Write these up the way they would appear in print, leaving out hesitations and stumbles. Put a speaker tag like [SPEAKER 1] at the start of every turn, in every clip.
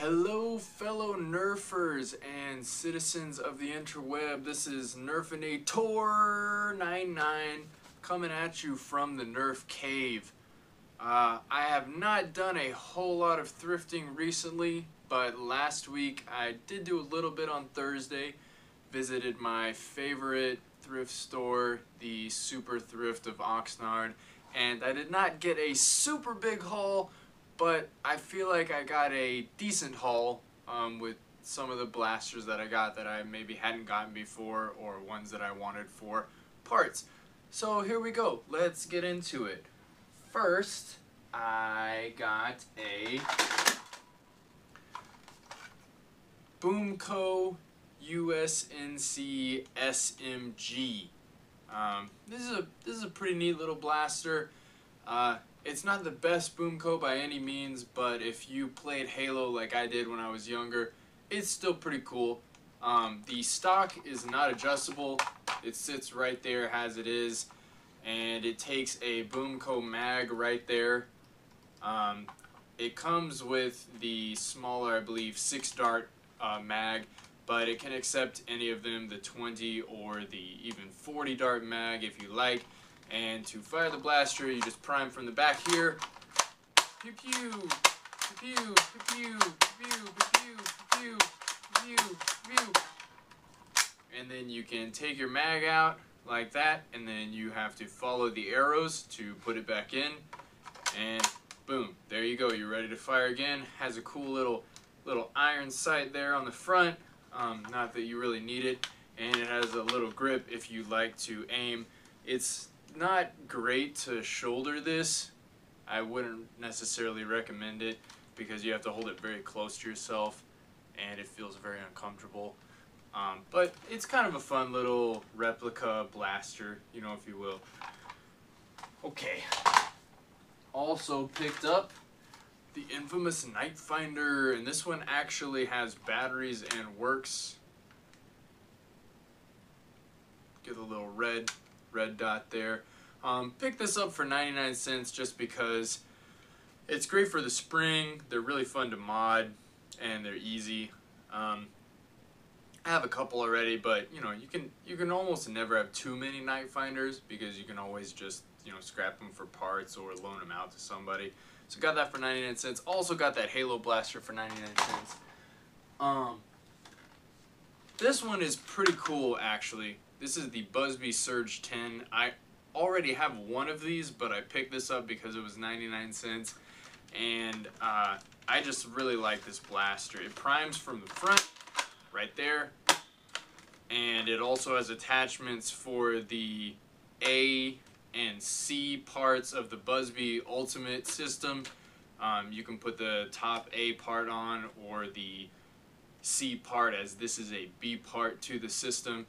[SPEAKER 1] Hello fellow Nerfers and citizens of the interweb, this is Nerfinator99 coming at you from the Nerf Cave. I have not done a whole lot of thrifting recently, but last week I did do a little bit on Thursday. Visited my favorite thrift store, the Super Thrift of Oxnard, and I did not get a super big haul, but I feel like I got a decent haul with some of the blasters that I got that I maybe hadn't gotten before, or ones that I wanted for parts. So here we go, let's get into it. First, I got a Boomco USNC SMG. This is a pretty neat little blaster. It's not the best Boomco by any means, but if you played Halo like I did when I was younger, it's still pretty cool. The stock is not adjustable. It sits right there as it is, and it takes a Boomco mag right there. It comes with the smaller, I believe, 6-dart mag, but it can accept any of them, the 20 or the even 40-dart mag if you like. And to fire the blaster, you just prime from the back here. Pew pew, pew pew, pew pew, pew pew, pew pew. And then you can take your mag out like that, and then you have to follow the arrows to put it back in. And boom, there you go. You're ready to fire again. Has a cool little iron sight there on the front. Not that you really need it, and it has a little grip if you like to aim. It's not great to shoulder this. I wouldn't necessarily recommend it because you have to hold it very close to yourself and it feels very uncomfortable. But it's kind of a fun little replica blaster, you know, if you will. Okay. Also picked up the infamous NiteFinder, and this one actually has batteries and works. Get a little red dot there. Picked this up for 99 cents just because it's great for the spring. They're really fun to mod and they're easy. I have a couple already, but you know, you can almost never have too many NiteFinders because you can always just, you know, scrap them for parts or loan them out to somebody. So got that for 99 cents. Also got that Halo blaster for 99 cents. This one is pretty cool actually. This is the Busby Surge 10. I already have one of these, but I picked this up because it was 99 cents. And I just really like this blaster. It primes from the front, right there. And it also has attachments for the A and C parts of the Busby Ultimate system. You can put the top A part on or the C part, as this is a B part to the system.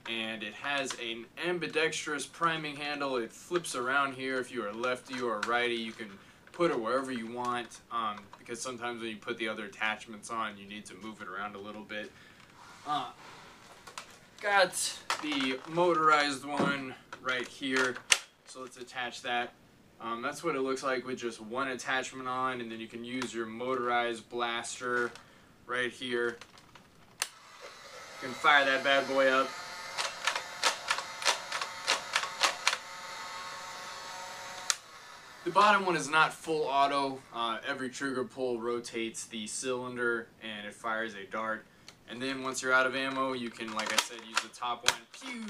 [SPEAKER 1] And it has an ambidextrous priming handle. It flips around here. If you are lefty or righty, you can put it wherever you want, because sometimes when you put the other attachments on, you need to move it around a little bit. Got the motorized one right here, so let's attach that. That's what it looks like with just one attachment on, and then you can use your motorized blaster right here. You can fire that bad boy up. The bottom one is not full auto. Every trigger pull rotates the cylinder and it fires a dart. And then once you're out of ammo, you can, like I said, use the top one. Pew,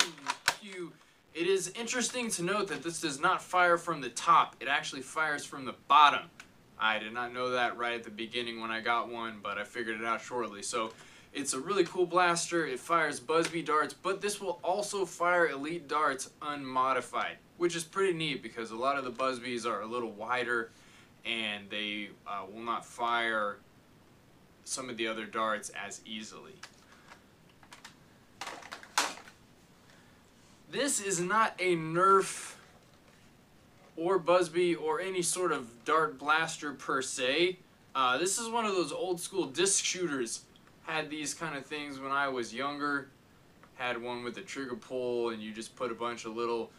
[SPEAKER 1] pew. It is interesting to note that this does not fire from the top. It actually fires from the bottom. I did not know that right at the beginning when I got one, but I figured it out shortly. So it's a really cool blaster. It fires Busby darts, but this will also fire Elite darts unmodified, which is pretty neat because a lot of the Busbys are a little wider and they will not fire some of the other darts as easily. This is not a Nerf or Busby or any sort of dart blaster per se. This is one of those old school disc shooters. Had these kind of things when I was younger. Had one with a trigger pull and you just put a bunch of little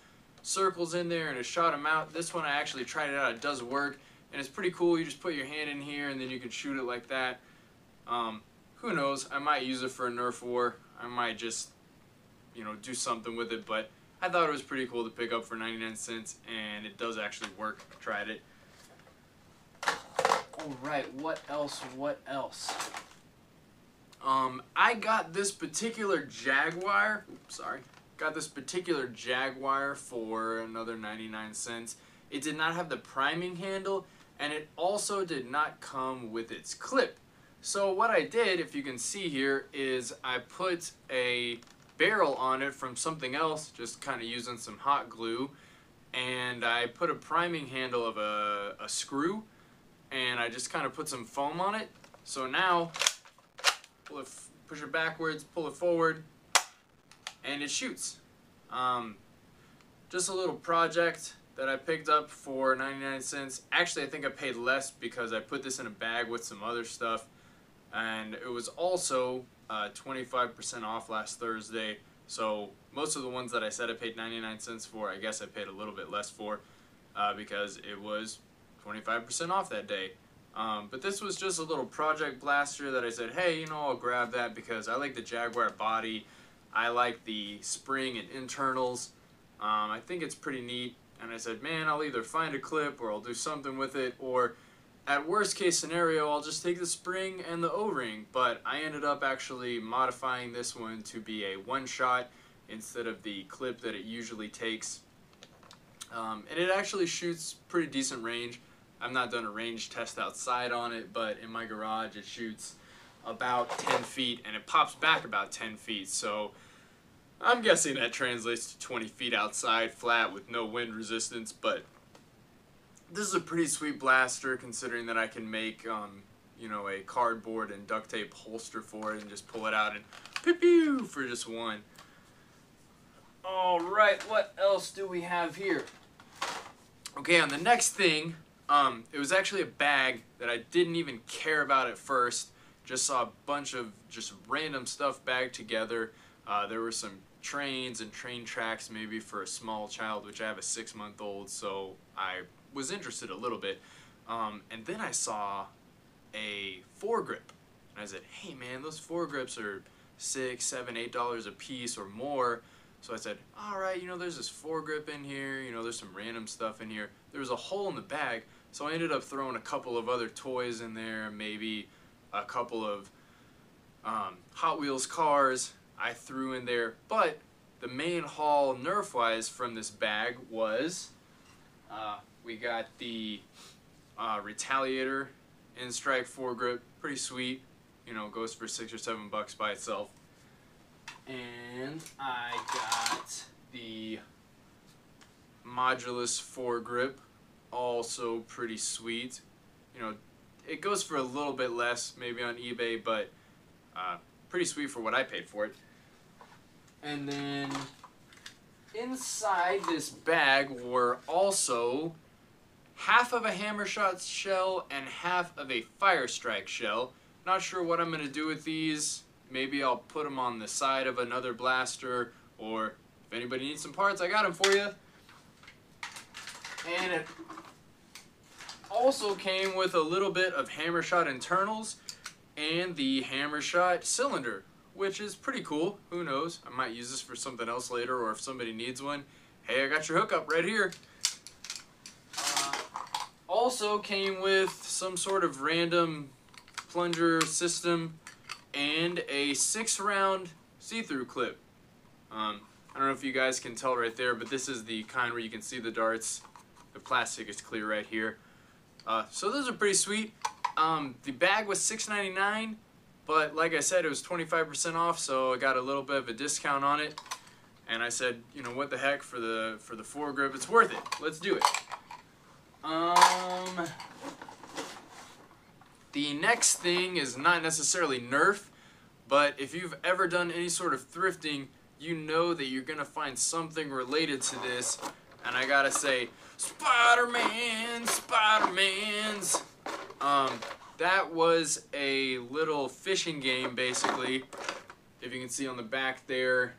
[SPEAKER 1] circles in there and it shot them out. This one I actually tried it out. It does work and it's pretty cool. You just put your hand in here and then you can shoot it like that. Who knows? I might use it for a Nerf war. I might just, do something with it, but I thought it was pretty cool to pick up for 99 cents, and it does actually work. I tried it. Alright, what else? I got this particular Jaguar. Got this particular Jaguar for another 99 cents. It did not have the priming handle, and it also did not come with its clip. So what I did, if you can see here, is I put a barrel on it from something else, just kind of using some hot glue, and I put a priming handle of a screw, and I just kind of put some foam on it. So now, push it backwards, pull it forward, and it shoots. Just a little project that I picked up for 99 cents. Actually, I think I paid less because I put this in a bag with some other stuff, and it was also 25% off last Thursday. So most of the ones that I said I paid 99 cents for, I guess I paid a little bit less for because it was 25% off that day. But this was just a little project blaster that I said, hey, I'll grab that because I like the Jaguar body. I like the spring and internals. I think it's pretty neat. And I said, man, I'll either find a clip or I'll do something with it, or at worst case scenario, I'll just take the spring and the O-ring. But I ended up actually modifying this one to be a one-shot instead of the clip that it usually takes. And it actually shoots pretty decent range. I've not done a range test outside on it, but in my garage it shoots about 10 feet and it pops back about 10 feet. So I'm guessing that translates to 20 feet outside flat with no wind resistance, but this is a pretty sweet blaster considering that I can make, a cardboard and duct tape holster for it and just pull it out and pew-pew for just one. Alright, what else do we have here? Okay, on the next thing, it was actually a bag that I didn't even care about at first. Just saw a bunch of just random stuff bagged together. There were some trains and train tracks maybe for a small child, which I have a 6-month-old, so I was interested a little bit. And then I saw a foregrip. And I said, hey man, those foregrips are $6, $7, $8 a piece or more. So I said, alright, there's this foregrip in here, there's some random stuff in here. There was a hole in the bag, so I ended up throwing a couple of other toys in there, maybe a couple of Hot Wheels cars I threw in there. But the main haul Nerf-wise from this bag was, we got the Retaliator in-strike foregrip, pretty sweet, goes for $6 or $7 by itself. And I got the Modulus foregrip, also pretty sweet. It goes for a little bit less maybe on eBay, but pretty sweet for what I paid for it. And then inside this bag were also half of a Hammershot shell and half of a Fire Strike shell. Not sure what I'm going to do with these. Maybe I'll put them on the side of another blaster, or if anybody needs some parts, I got them for you. And it also came with a little bit of Hammershot internals and the Hammershot cylinder, which is pretty cool. Who knows? I might use this for something else later, or if somebody needs one, hey, I got your hookup right here. Also came with some sort of random plunger system and a 6-round see-through clip. I don't know if you guys can tell right there, but this is the kind where you can see the darts. The plastic is clear right here. So those are pretty sweet. The bag was $6.99, but like I said, it was 25% off, so I got a little bit of a discount on it. And I said, what the heck, for the foregrip, it's worth it. Let's do it. The next thing is not necessarily Nerf, but if you've ever done any sort of thrifting, you know that you're going to find something related to this. And I gotta say, Spider-Man, Spider-Mans. That was a little fishing game, basically. If you can see on the back there,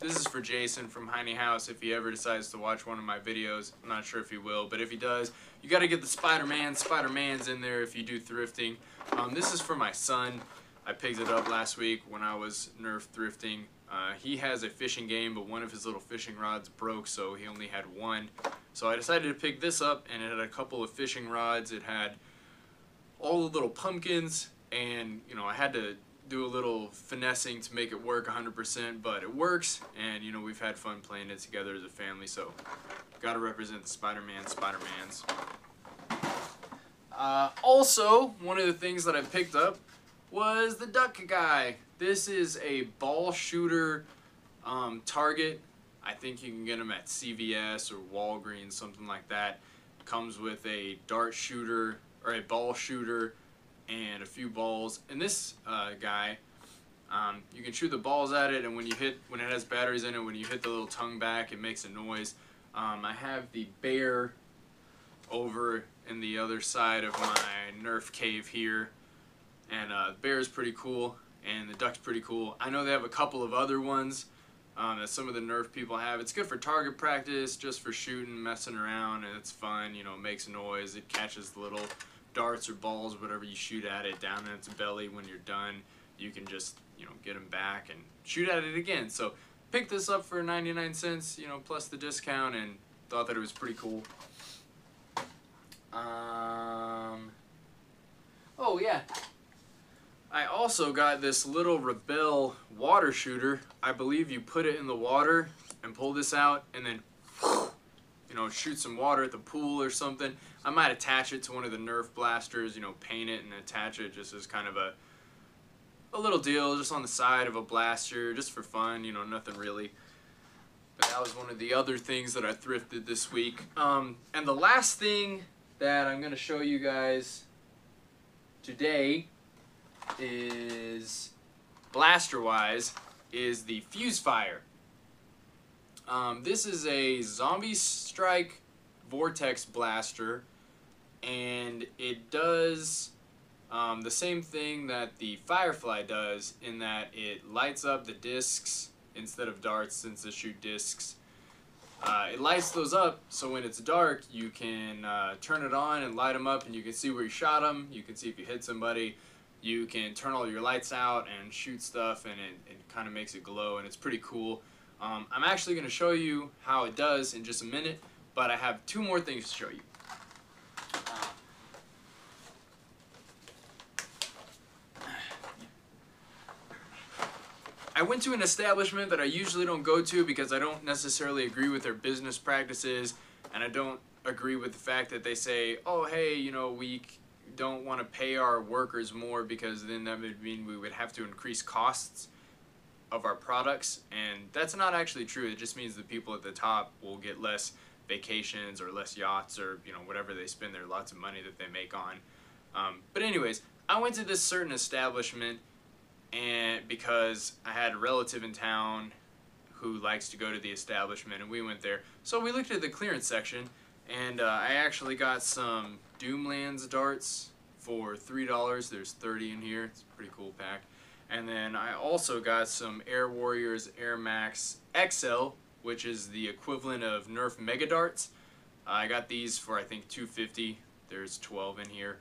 [SPEAKER 1] this is for Jason from Heiny House if he ever decides to watch one of my videos. I'm not sure if he will, but if he does, you got to get the Spider-Man. Spider-Man's in there if you do thrifting. This is for my son. I picked it up last week when I was Nerf Thrifting. He has a fishing game, but one of his little fishing rods broke, so he only had one. So I decided to pick this up, and it had a couple of fishing rods. It had all the little pumpkins, and you know, I had to do a little finessing to make it work 100%, but it works, and you know, we've had fun playing it together as a family, so gotta represent the Spider-Mans. Also, one of the things that I picked up was the duck guy. This is a ball shooter target. I think you can get them at CVS or Walgreens, something like that. Comes with a dart shooter or a ball shooter and a few balls. And this guy, you can shoot the balls at it, and when it has batteries in it, when you hit the little tongue back, it makes a noise. I have the bear over in the other side of my Nerf cave here, and the bear is pretty cool, and the duck's pretty cool. I know they have a couple of other ones that some of the Nerf people have. It's good for target practice, just for shooting, messing around, and it's fun. You know, it makes a noise. It catches the little darts or balls, whatever you shoot at it, down in its belly. When you're done, you can just, you know, get them back and shoot at it again. So picked this up for 99 cents, you know, plus the discount, and thought that it was pretty cool. Oh yeah, I also got this little Rebel water shooter. I believe you put it in the water and pull this out, and then, you know, shoot some water at the pool or something. I might attach it to one of the Nerf blasters, you know, paint it and attach it just as kind of a little deal, just on the side of a blaster, just for fun, you know, nothing really. But that was one of the other things that I thrifted this week. And the last thing that I'm going to show you guys today is, blaster-wise, is the Fusefire. This is a Zombie Strike Vortex blaster, and it does the same thing that the Firefly does, in that it lights up the discs instead of darts, since they shoot discs. It lights those up, so when it's dark, you can turn it on and light them up, and you can see where you shot them. You can see if you hit somebody. You can turn all your lights out and shoot stuff, and it kind of makes it glow, and it's pretty cool. I'm actually going to show you how it does in just a minute, but I have two more things to show you. I went to an establishment that I usually don't go to because I don't necessarily agree with their business practices, and I don't agree with the fact that they say, oh hey, you know, we don't want to pay our workers more because then that would mean we would have to increase costs of our products, and that's not actually true. It just means the people at the top will get less vacations or less yachts, or you know, whatever they spend their lots of money that they make on. But anyways, I went to this certain establishment and because I had a relative in town who likes to go to the establishment, and we went there. So we looked at the clearance section, and I actually got some Doomlands darts for $3. There's 30 in here. It's a pretty cool pack. And then I also got some Air Warriors Air Max XL, which is the equivalent of Nerf Mega Darts. I got these for I think $2.50. There's 12 in here.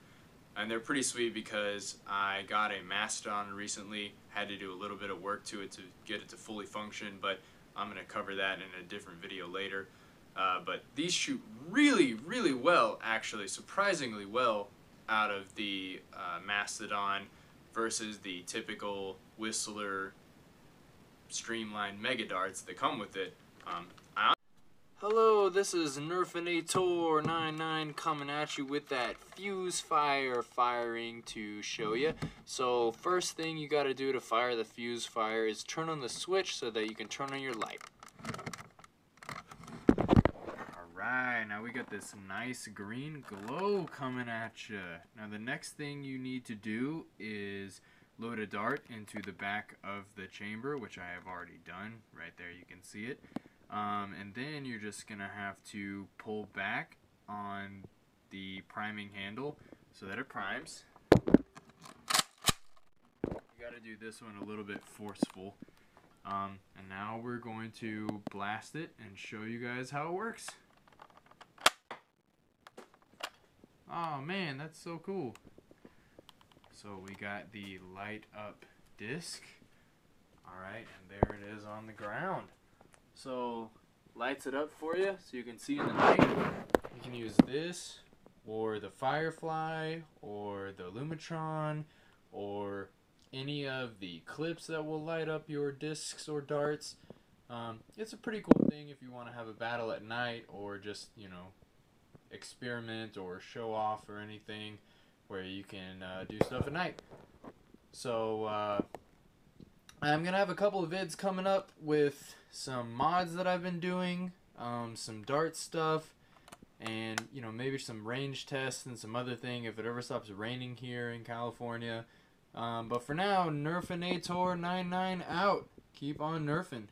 [SPEAKER 1] And they're pretty sweet because I got a Mastodon recently. Had to do a little bit of work to it to get it to fully function, but I'm going to cover that in a different video later. But these shoot really, really well, actually, surprisingly well out of the Mastodon versus the typical Whistler streamlined Mega Darts that come with it. Hello, this is Nerfinator99 coming at you with that Fusefire firing to show you. So first thing you got to do to fire the Fusefire is turn on the switch so that you can turn on your light. Alright, now we got this nice green glow coming at you. Now the next thing you need to do is load a dart into the back of the chamber, which I have already done. Right there, you can see it. And then you're just going to have to pull back on the priming handle so that it primes. You got to do this one a little bit forceful. And now we're going to blast it and show you guys how it works. Oh man, that's so cool. So we got the light up disc. Alright, and there it is on the ground. So lights it up for you so you can see in the night. You can use this or the Firefly or the Lumitron or any of the clips that will light up your discs or darts. It's a pretty cool thing if you want to have a battle at night or just, you know, experiment or show off or anything where you can do stuff at night. So I'm gonna have a couple of vids coming up with some mods that I've been doing, some dart stuff, and you know, maybe some range tests and some other thing if it ever stops raining here in California. But for now, Nerfinator 99 out. Keep on nerfing.